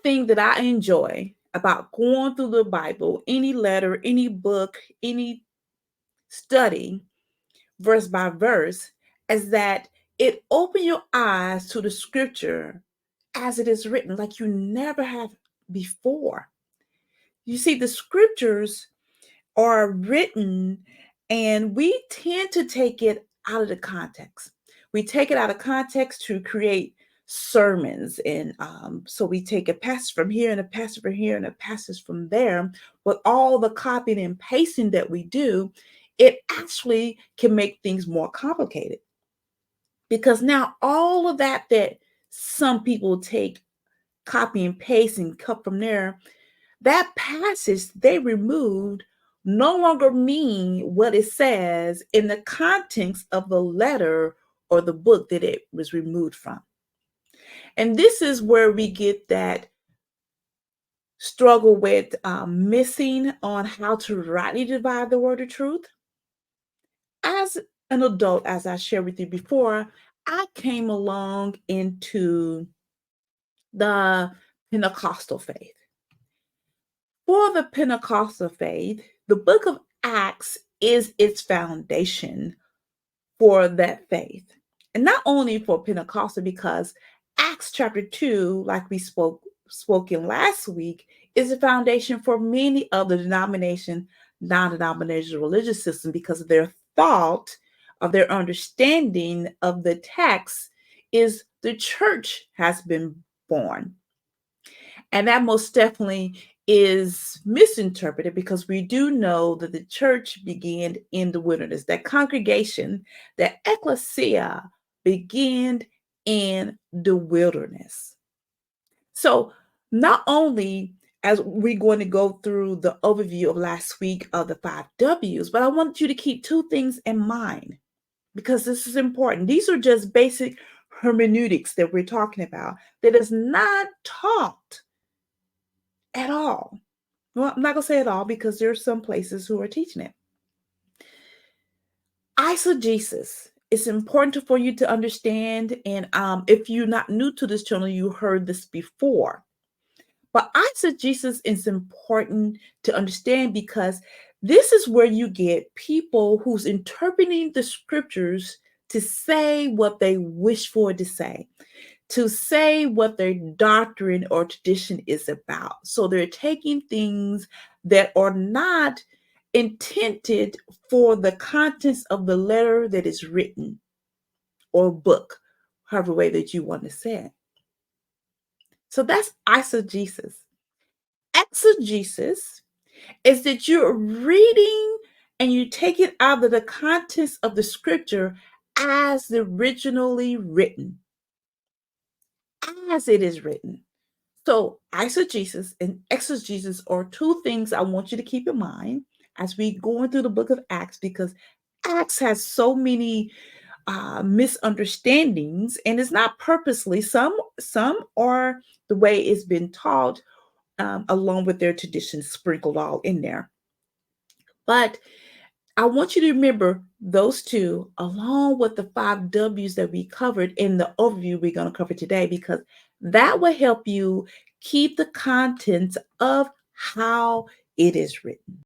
thing that I enjoy about going through the Bible, any letter, any book, any study, verse by verse, is that it opens your eyes to the scripture as it is written, like you never have before. You see, the scriptures are written and we tend to take it out of the context. We take it out of context to create sermons. And so we take a passage from here and a passage from here and a passage from there. But all the copying and pasting that we do, it actually can make things more complicated. Because now all of that some people take, copy and paste and cut from there, that passage they removed no longer mean what it says in the context of the letter or the book that it was removed from. And this is where we get that struggle with missing on how to rightly divide the word of truth. As an adult, as I shared with you before, I came along into the Pentecostal faith. For the Pentecostal faith, the book of Acts is its foundation for that faith. And not only for Pentecostal, because Acts chapter 2, like we spoken last week, is a foundation for many of the non-denominational religious systems because of their thought, of their understanding of the text is the church has been born. And that most definitely is misinterpreted because we do know that the church began in the wilderness. That congregation, that ecclesia, began in the wilderness. So not only as we're going to go through the overview of last week of the 5 W's, but I want you to keep two things in mind because this is important. These are just basic hermeneutics that we're talking about that is not taught at all. Well, I'm not going to say it all because there are some places who are teaching it. Eisegesis. It's important for you to understand. And if you're not new to this channel, you heard this before. But eisegesis is important to understand because this is where you get people who's interpreting the scriptures to say what they wish for it to say what their doctrine or tradition is about. So they're taking things that are not intended for the contents of the letter that is written or book, however way that you want to say it. So that's eisegesis. Exegesis is that you're reading and you take it out of the contents of the scripture as originally written. As it is written. So eisegesis and exegesis are two things I want you to keep in mind as we go through the book of Acts, because Acts has so many misunderstandings, and it's not purposely. Some are the way it's been taught, along with their traditions sprinkled all in there. But I want you to remember those two along with the 5 W's that we covered in the overview we're going to cover today, because that will help you keep the contents of how it is written.